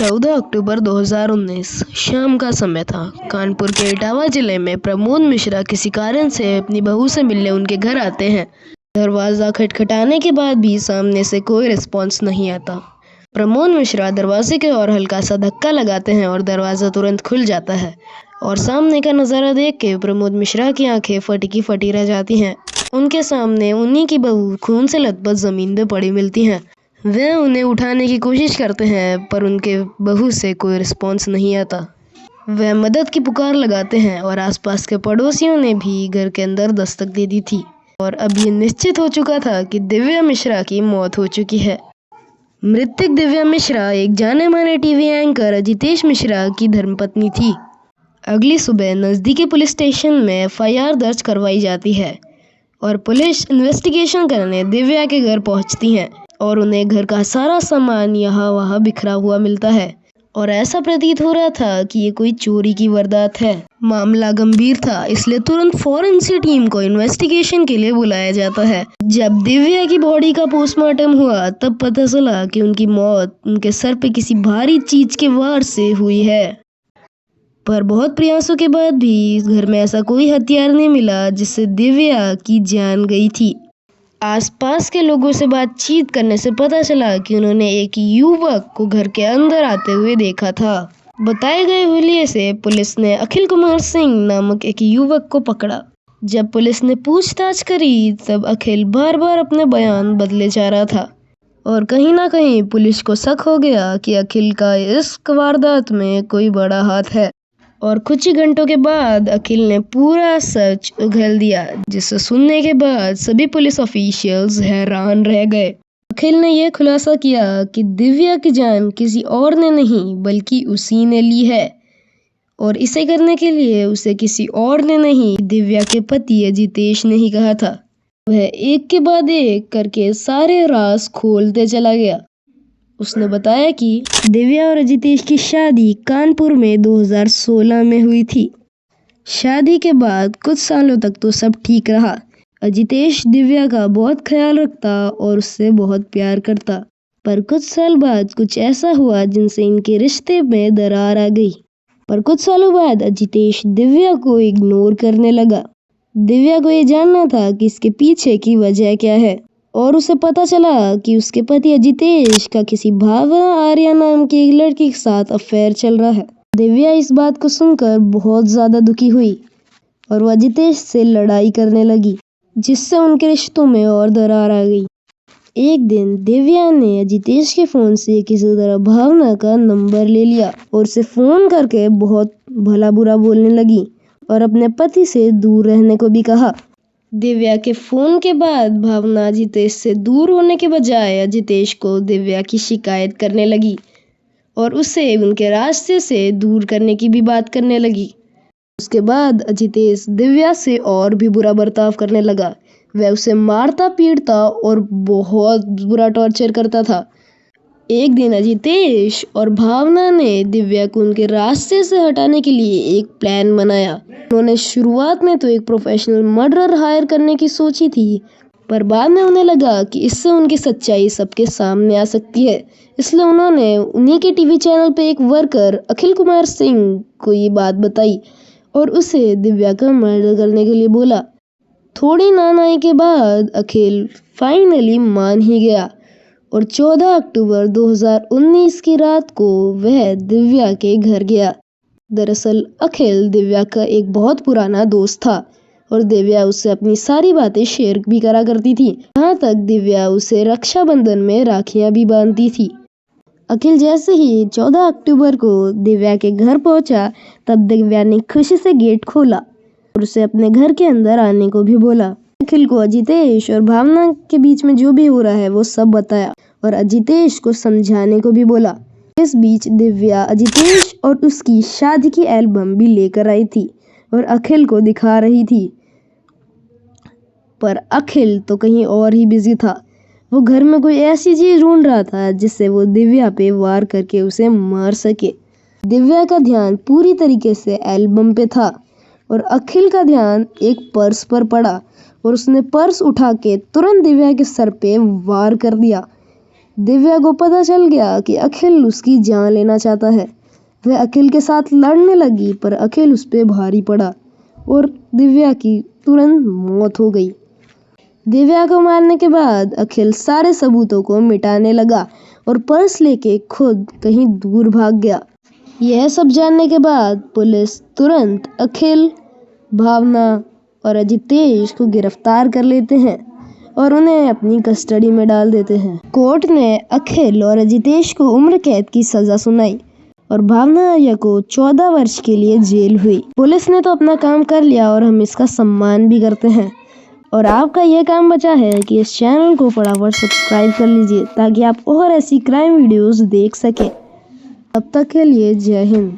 14 अक्टूबर 2019 शाम का समय था। कानपुर के इटावा जिले में प्रमोद मिश्रा किसी कारण से अपनी बहू से मिलने उनके घर आते हैं। दरवाज़ा खटखटाने के बाद भी सामने से कोई रिस्पॉन्स नहीं आता। प्रमोद मिश्रा दरवाजे के और हल्का सा धक्का लगाते हैं और दरवाज़ा तुरंत खुल जाता है और सामने का नज़ारा देख के प्रमोद मिश्रा की आंखें फटी की फटी रह जाती हैं। उनके सामने उन्हीं की बहू खून से लथपथ ज़मीन पे पड़ी मिलती हैं। वे उन्हें उठाने की कोशिश करते हैं पर उनके बहू से कोई रिस्पॉन्स नहीं आता। वे मदद की पुकार लगाते हैं और आसपास के पड़ोसियों ने भी घर के अंदर दस्तक दे दी थी और अब ये निश्चित हो चुका था कि दिव्या मिश्रा की मौत हो चुकी है। मृतक दिव्या मिश्रा एक जाने माने टीवी एंकर अजितेश मिश्रा की धर्मपत्नी थी। अगली सुबह नज़दीकी पुलिस स्टेशन में FIR दर्ज करवाई जाती है और पुलिस इन्वेस्टिगेशन करने दिव्या के घर पहुंचती हैं और उन्हें घर का सारा सामान यहाँ वहाँ बिखरा हुआ मिलता है और ऐसा प्रतीत हो रहा था कि ये कोई चोरी की वारदात है। मामला गंभीर था, इसलिए तुरंत फॉरेंसिक टीम को इन्वेस्टिगेशन के लिए बुलाया जाता है। जब दिव्या की बॉडी का पोस्टमार्टम हुआ तब पता चला कि उनकी मौत उनके सर पे किसी भारी चीज के वार से हुई है। पर बहुत प्रयासों के बाद भी इस घर में ऐसा कोई हथियार नहीं मिला जिससे दिव्या की जान गई थी। आसपास के लोगों से बातचीत करने से पता चला कि उन्होंने एक युवक को घर के अंदर आते हुए देखा था। बताए गए हुलिये से पुलिस ने अखिल कुमार सिंह नामक एक युवक को पकड़ा। जब पुलिस ने पूछताछ करी तब अखिल बार बार अपने बयान बदले जा रहा था और कहीं ना कहीं पुलिस को शक हो गया कि अखिल का इस वारदात में कोई बड़ा हाथ है। और कुछ ही घंटों के बाद अखिल ने पूरा सच उगल दिया, जिसे सुनने के बाद सभी पुलिस ऑफिशियल्स हैरान रह गए। अखिल ने यह खुलासा किया कि दिव्या की जान किसी और ने नहीं बल्कि उसी ने ली है और इसे करने के लिए उसे किसी और ने नहीं, दिव्या के पति अजितेश ने ही कहा था। वह एक के बाद एक करके सारे राज खोलते चला गया। उसने बताया कि दिव्या और अजितेश की शादी कानपुर में 2016 में हुई थी। शादी के बाद कुछ सालों तक तो सब ठीक रहा। अजितेश दिव्या का बहुत ख्याल रखता और उससे बहुत प्यार करता, पर कुछ साल बाद कुछ ऐसा हुआ जिनसे इनके रिश्ते में दरार आ गई। पर कुछ सालों बाद अजितेश दिव्या को इग्नोर करने लगा। दिव्या को ये जानना था कि इसके पीछे की वजह क्या है और उसे पता चला कि उसके पति अजितेश का किसी भावना आर्या नाम की एक लड़की के साथ अफेयर चल रहा है। दिव्या इस बात को सुनकर बहुत ज्यादा दुखी हुई और वह अजितेश से लड़ाई करने लगी, जिससे उनके रिश्तों में और दरार आ गई। एक दिन दिव्या ने अजितेश के फोन से किसी तरह भावना का नंबर ले लिया और उसे फोन करके बहुत भला बुरा बोलने लगी और अपने पति से दूर रहने को भी कहा। दिव्या के फोन के बाद भावना अजितेश से दूर होने के बजाय अजितेश को दिव्या की शिकायत करने लगी और उसे उनके रास्ते से दूर करने की भी बात करने लगी। उसके बाद अजितेश दिव्या से और भी बुरा बर्ताव करने लगा। वह उसे मारता पीटता और बहुत बुरा टॉर्चर करता था। एक दिन अजितेश और भावना ने दिव्या को उनके रास्ते से हटाने के लिए एक प्लान बनाया। उन्होंने शुरुआत में तो एक प्रोफेशनल मर्डरर हायर करने की सोची थी, पर बाद में उन्हें लगा कि इससे उनकी सच्चाई सबके सामने आ सकती है, इसलिए उन्होंने उन्हीं के टीवी चैनल पे एक वर्कर अखिल कुमार सिंह को ये बात बताई और उसे दिव्या का मर्डर करने के लिए बोला। थोड़ी नानाई के बाद अखिल फाइनली मान ही गया और 14 अक्टूबर 2019 की रात को वह दिव्या के घर गया। दरअसल अखिल दिव्या का एक बहुत पुराना दोस्त था और दिव्या उससे अपनी सारी बातें शेयर भी करा करती थी। यहाँ तक दिव्या उसे रक्षाबंधन में राखियां भी बांधती थी। अखिल जैसे ही 14 अक्टूबर को दिव्या के घर पहुंचा तब दिव्या ने खुशी से गेट खोला और उसे अपने घर के अंदर आने को भी बोला। अखिल को अजितेश और भावना के बीच में जो भी हो रहा है वो सब बताया और अजितेश को समझाने को भी बोला। इस बीच दिव्या अजितेश और उसकी शादी की एल्बम भी लेकर आई थी और अखिल को दिखा रही थी, पर अखिल तो कहीं और ही बिजी था। वो घर में कोई ऐसी चीज ढूंढ रहा था जिससे वो दिव्या पे वार करके उसे मार सके। दिव्या का ध्यान पूरी तरीके से एल्बम पे था और अखिल का ध्यान एक पर्स पर पड़ा और उसने पर्स उठा के तुरंत दिव्या के सर पे वार कर दिया। दिव्या को पता चल गया कि अखिल उसकी जान लेना चाहता है। वह अखिल के साथ लड़ने लगी पर अखिल उस पे भारी पड़ा और दिव्या की तुरंत मौत हो गई। दिव्या को मारने के बाद अखिल सारे सबूतों को मिटाने लगा और पर्स लेके खुद कहीं दूर भाग गया। यह सब जानने के बाद पुलिस तुरंत अखिल, भावना और अजितेश को गिरफ्तार कर लेते हैं और उन्हें अपनी कस्टडी में डाल देते हैं। कोर्ट ने अखिल और अजितेश को उम्र कैद की सजा सुनाई और भावना को 14 वर्ष के लिए जेल हुई। पुलिस ने तो अपना काम कर लिया और हम इसका सम्मान भी करते हैं। और आपका यह काम बचा है कि इस चैनल को फटाफट सब्सक्राइब कर लीजिए ताकि आप और ऐसी क्राइम वीडियोस देख सकें। तब तक के लिए जय हिंद।